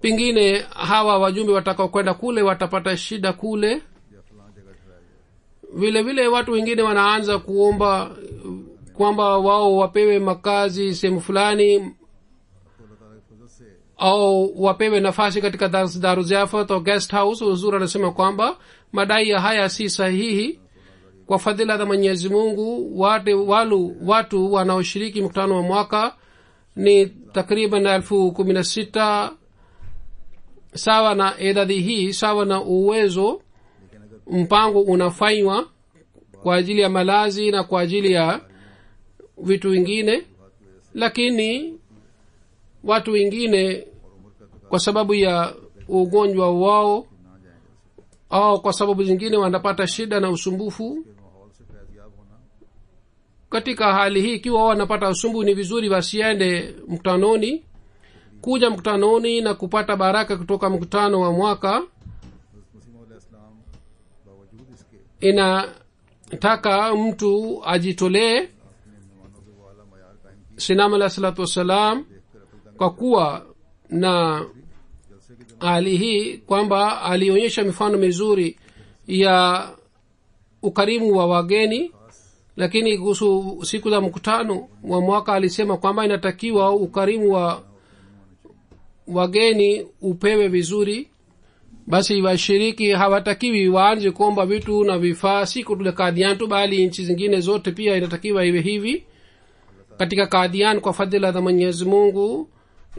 pengine hawa wajumbe watakaokwenda kule watapata shida kule. vile vile watu wengine wanaanza kuomba kwamba wao wapewe makazi sehemu fulani au wapewe nafasi katika Daruzafat au guest house. Uzuri anasema kwamba madai haya si sahihi. Kwa fadhila za Mwenyezi Mungu, watu wanaoshiriki mkutano wa mwaka ni takriban 16,000. sawa na idadi hii, sawa na uwezo, mpango unafanywa kwa ajili ya malazi na kwa ajili ya vitu vingine. lakini watu wengine kwa sababu ya ugonjwa wao au kwa sababu zingine wanapata shida na usumbufu. katika hali hii, ikiwa wanapata usumbufu, ni vizuri wasiende mkutanoni. kuja mkutanoni na kupata baraka kutoka mkutano wa mwaka inataka mtu ajitolee. Sinam alayhi salatu wassalam kwa kuwa na hali hii kwamba alionyesha mifano mizuri ya ukarimu wa wageni, lakini kuhusu siku za mkutano wa mwaka alisema kwamba inatakiwa ukarimu wa wageni upewe vizuri. basi washiriki hawatakiwi waanze kuomba vitu na vifaa, si kule Kadian tu, bali nchi zingine zote pia inatakiwa iwe hivi. katika Kadian, kwa fadhila za Mwenyezi Mungu,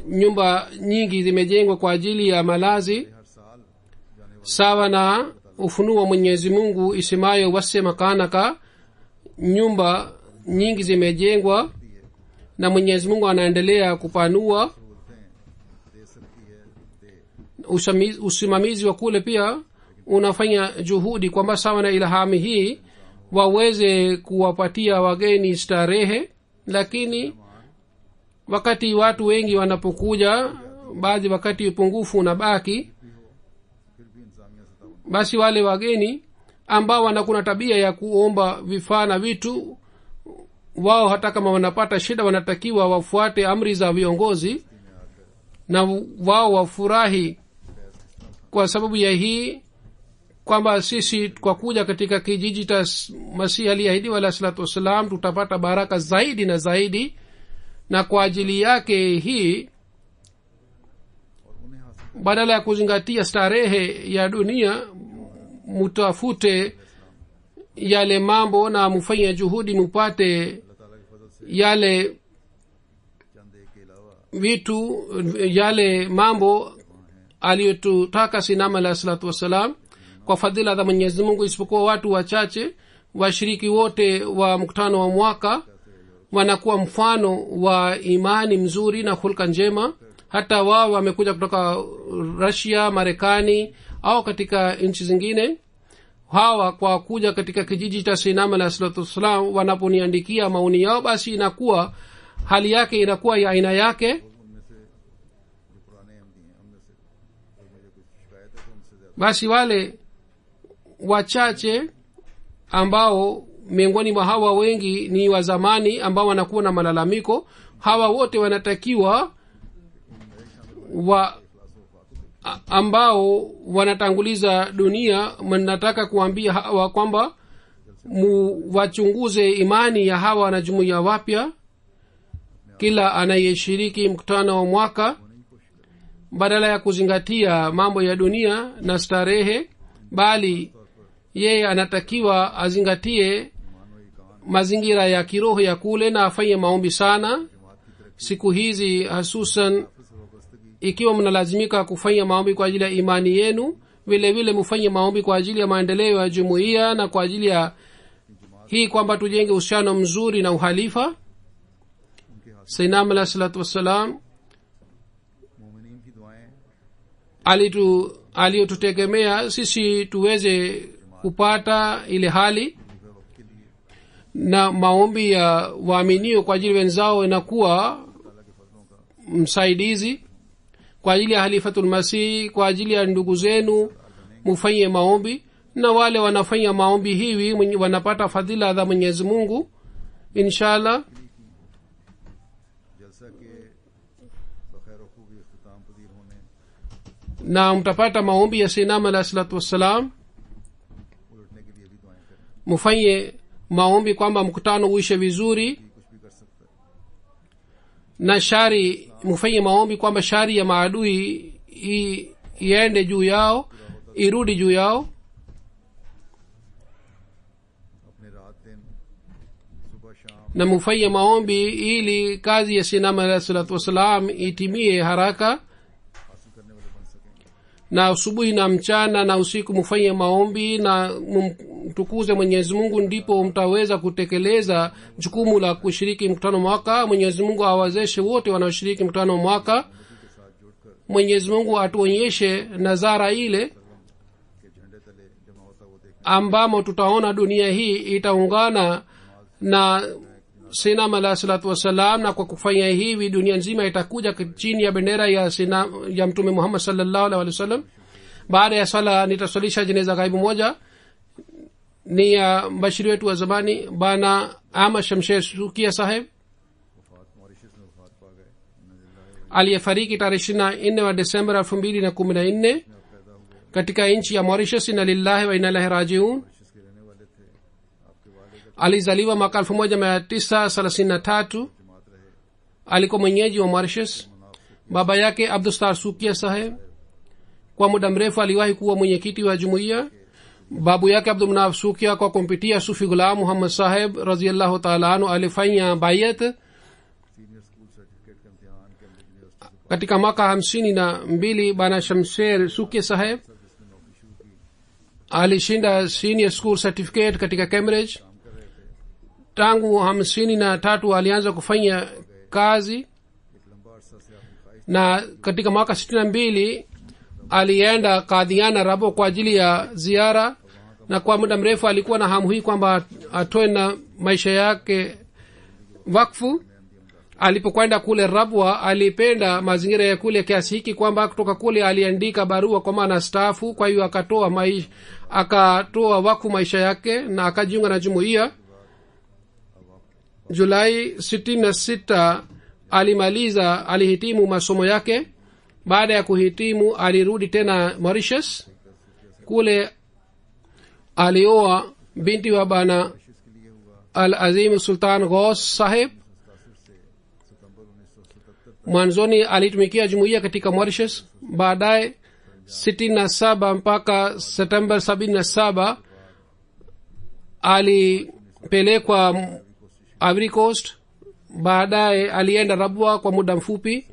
nyumba nyingi zimejengwa kwa ajili ya malazi, sawa na ufunuo wa Mwenyezi Mungu isemayo wase makanaka. nyumba nyingi zimejengwa na Mwenyezi Mungu anaendelea kupanua. Usimamizi wa kule pia unafanya juhudi kwamba sawa na ilhami hii waweze kuwapatia wageni starehe. lakini wakati watu wengi wanapokuja, baadhi wakati upungufu unabaki, basi wale wageni ambao wanakuna tabia ya kuomba vifaa na vitu, wao hata kama wanapata shida wanatakiwa wafuate amri za viongozi na wao wafurahi. kwa sababu ya hii kwamba sisi kwa kuja katika kijiji cha Masihi aliyeahidiwa alayhi salatu wassalam tutapata baraka zaidi na zaidi. na kwa ajili yake hii, badala ya kuzingatia starehe ya dunia, mutafute yale mambo na mufanye juhudi mupate yale vitu, yale mambo aliyotutaka Sinam alayhi salatu wassalam. kwa fadhila za Mwenyezi Mungu, isipokuwa watu wachache, washiriki wote wa mkutano wa mwaka wanakuwa mfano wa imani mzuri na hulka njema. hata wao wamekuja kutoka Russia, Marekani au katika nchi zingine. hawa kwa kuja katika kijiji cha Sinam alayhi salatu wassalam, wanaponiandikia maoni yao, basi inakuwa hali yake inakuwa ya aina yake. basi wale wachache ambao miongoni mwa hawa wengi ni wa zamani ambao wanakuwa na malalamiko, hawa wote wanatakiwa ambao wanatanguliza dunia. Nataka kuambia hawa kwamba wachunguze imani ya hawa wanajumuiya wapya. kila anayeshiriki mkutano wa mwaka, badala ya kuzingatia mambo ya dunia na starehe, bali yeye anatakiwa azingatie mazingira ya kiroho ya kule na afanye maombi sana. siku hizi hasusan, ikiwa mnalazimika kufanya maombi kwa ajili ya imani yenu, vile vile mufanye maombi kwa ajili ya maendeleo ya jumuiya na kwa ajili ya hii kwamba tujenge uhusiano mzuri na uhalifa. Sayyidina alayhi salatu wassalam aliyotutegemea sisi tuweze kupata ile hali. na maombi ya waaminio kwa ajili wenzao inakuwa msaidizi. Kwa ajili ya halifatulmasih, kwa ajili ya ndugu zenu mufanye maombi, na wale wanafanya maombi hivi wanapata fadhila za Mwenyezi Mungu inshallah. जलसा के बखैर खूबी इख्तिताम पजीर होने Na mtapata maombi ya Sayyidina alayhi salatu wassalam. उलटने के लिए भी दुआएं करें, mufanye maombi kwamba mkutano uishe vizuri, कुछ भी कर सकता है. na shari mufanye maombi kwamba shari ya maadui iende juu yao, irudi juu yao. अपने रात दिन सुबह शाम Na mufanye maombi ili kazi ya Sayyidina alayhi salatu wassalam itimie haraka, हासिल करने वाले बन सकेंगे. na asubuhi na mchana na usiku mufanye maombi na mtukuze Mwenyezi Mungu, ndipo mtaweza kutekeleza jukumu la kushiriki mkutano mwaka. Mwenyezi Mungu awawezeshe wote wanaoshiriki mkutano mwaka. के साथ जुड़कर Mwenyezi Mungu atuonyeshe nazara ile के झंडे तले जमा होता वो देखने ambamo tutaona dunia hii itaungana na Sayyidina alayhi salatu wassalam, na kwa kufanya hivi dunia nzima itakuja chini ya bendera ya Mtume Muhammad sallallahu alaihi wasallam. Baada ya sala nitaswalisha jeneza ghaibu moja, ni ya mbashiri wetu wa zamani bana Ahmad Shamsher Sukia saheb वफात मॉरिशस में वफात पा गए. aliyefariki tarehe 24 wa Desemba 2014 katika nchi ya Mauritius. Inna lillahi wa inna ilaihi rajiun. Mauritius के रहने वाले थे. आपके वाले का Alizaliwa mwaka 1933. जमात रहे. Alikuwa mwenyeji wa Mauritius. Baba yake Abdustar Sukia saheb kwa muda mrefu aliwahi kuwa mwenyekiti wa jumuiya. Babu yake Abdulmanaf Sukia kwa kumpitia Sufi Ghulam Muhammad saheb radhiyallahu ta'ala anhu alifanya bayat senior school certificate का इम्तिहान Cambridge university katika mwaka 52. Bana Shamsher Sukia saheb जिसमें नौकरी शुरू की, alishinda senior school certificate katika Cambridge. काम कर रहे थे. Tangu 53 alianza kufanya kazi, एक लंबा अरसा से आपकी ख्वाहिश na katika mwaka 62 alienda Kadhiana Rabo kwa ajili ya ziara, na kwa muda mrefu alikuwa na hamu hii kwamba atoe na maisha yake wakfu. Alipokwenda kule Rabwa alipenda mazingira ya kule kiasi hiki kwamba kutoka kule aliandika barua kwa maana staafu. Kwa hiyo akatoa wakfu maisha yake na akajiunga na jumuiya. Julai 66 alihitimu masomo yake. Baada ya kuhitimu alirudi tena Mauritius. Kule alioa binti wa bana के लिए हुआ. Al Azim Sultan Ghaus Saheb. 77 से सितंबर 1977 Mwanzoni alitumikia jumuiya katika Mauritius. Baadaye 67 mpaka September 77 alipelekwa Ivory Coast. Baadaye alienda Rabwa kwa muda mfupi.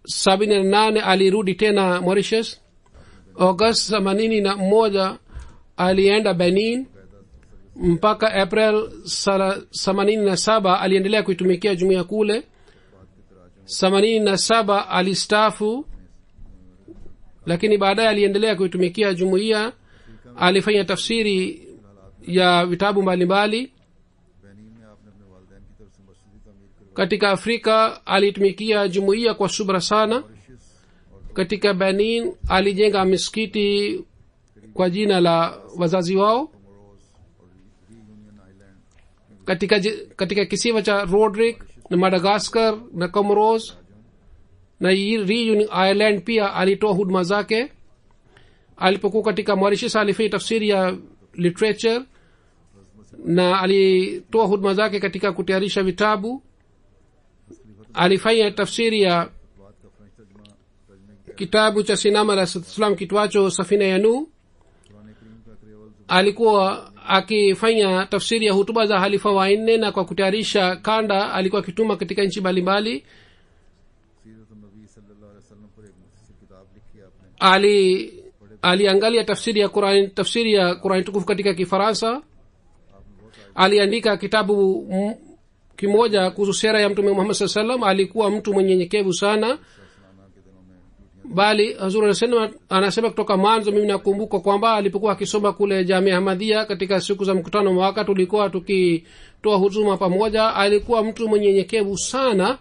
78 alirudi tena Mauritius. August 81 alienda Benin mpaka April 87 aliendelea kuitumikia jumuiya kule. 87 alistaafu, lakini baadaye aliendelea kuitumikia jumuiya. Alifanya tafsiri ya vitabu mbalimbali. Benin में आपने अपने वालिदैन की तरफ से मस्जिद तमीर करवाई. Katika Afrika alitumikia jumuiya kwa subra sana. Mauritius और Katika Benin alijenga misikiti kwa jina la wazazi wao. Comoros और Reunion Island Katika kisiwa cha Roderick na Madagascar na Comoros na Reunion Island pia alitoa huduma zake. Alipokuwa katika Mauritius alifanya tafsiri ya literature na alitoa huduma zake katika kutayarisha vitabu. Alifanya tafsiri ya बात का French तर्जमे kitabu cha Sinama la Islam kitwacho Safina ya Nuh. Quran Karim का क्रेवल Alikuwa akifanya tafsiri ya hutuba za halifa wa nne, na kwa kutayarisha kanda alikuwa akituma katika nchi mbalimbali. सीरत नबी सल्लल्लाहु अलैहि वसल्लम पर एक मुख्तसर किताब लिखी है आपने. aliangalia tafsiri ya Qur'an tukufu katika Kifaransa. Aliandika kitabu kimoja kuhusu sera ya Mtume Muhammad sallallahu alaihi wasallam. Alikuwa mtu mwenye nyenyekevu sana. सलाना के दिनों में ड्यूटियां bali hazur anasema kutoka mwanzo mimi nakumbuka kwamba alipokuwa akisoma kule Jamia Ahmadiyya katika siku za mkutano mwaka tulikuwa tukitoa huduma pamoja. Alikuwa mtu mwenyenyekevu sana,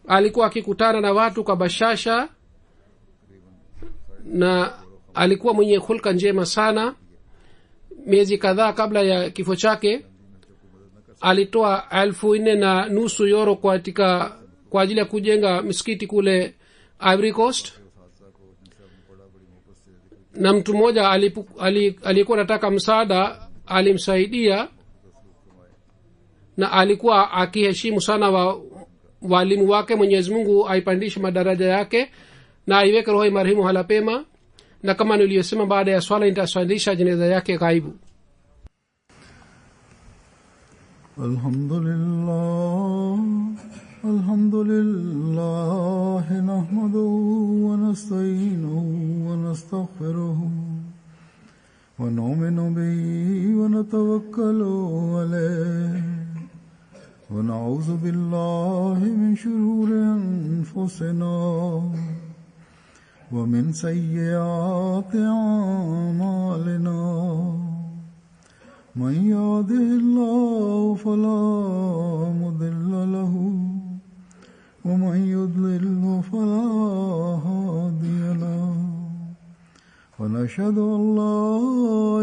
alikuwa akikutana na watu kwa bashasha na alikuwa mwenye hulka njema sana. Miezi kadhaa kabla ya kifo chake alitoa 4,500 euro kwa ajili ya kujenga misikiti kule Ivory Coast. Na mtu mmoja alikuwa anataka msaada, alimsaidia, na alikuwa akiheshimu sana walimu wake. Mwenyezi Mungu aipandishe madaraja yake na aiweke roho marehemu hala pema. Na kama niliyosema, baada ya swala nitaswalisha jeneza yake ghaibu. Alhamdulillah nahmaduhu wa nasta'inuhu wa nastaghfiruhu wa nu'minu bihi wa natawakkalu alayhi wa na'udhu billahi min shururi anfusina wa min sayyiati a'malina. من يهده الله فلا مضل له ومن يضلل فلا هادي له ونشهد أن لا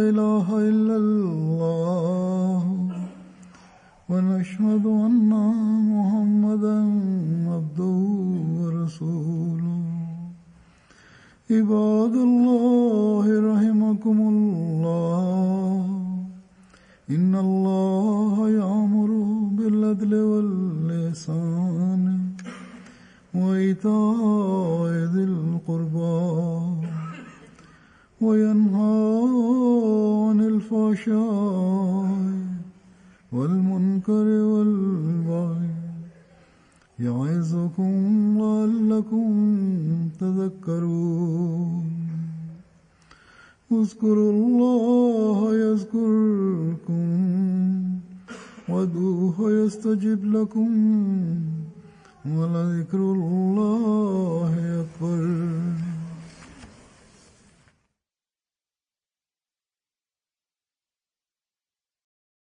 إله إلا الله ونشهد أن محمدا عبده ورسوله. عباد الله رحمكم الله، إن الله يأمر بالعدل والإحسان وإيتاء ذي القربى وينهى عن الفحشاء والمنكر والبغي يعظكم لعلكم تذكرون. اذكروا الله يذكركم وادعوه يستجب لكم ولذكر الله أكبر.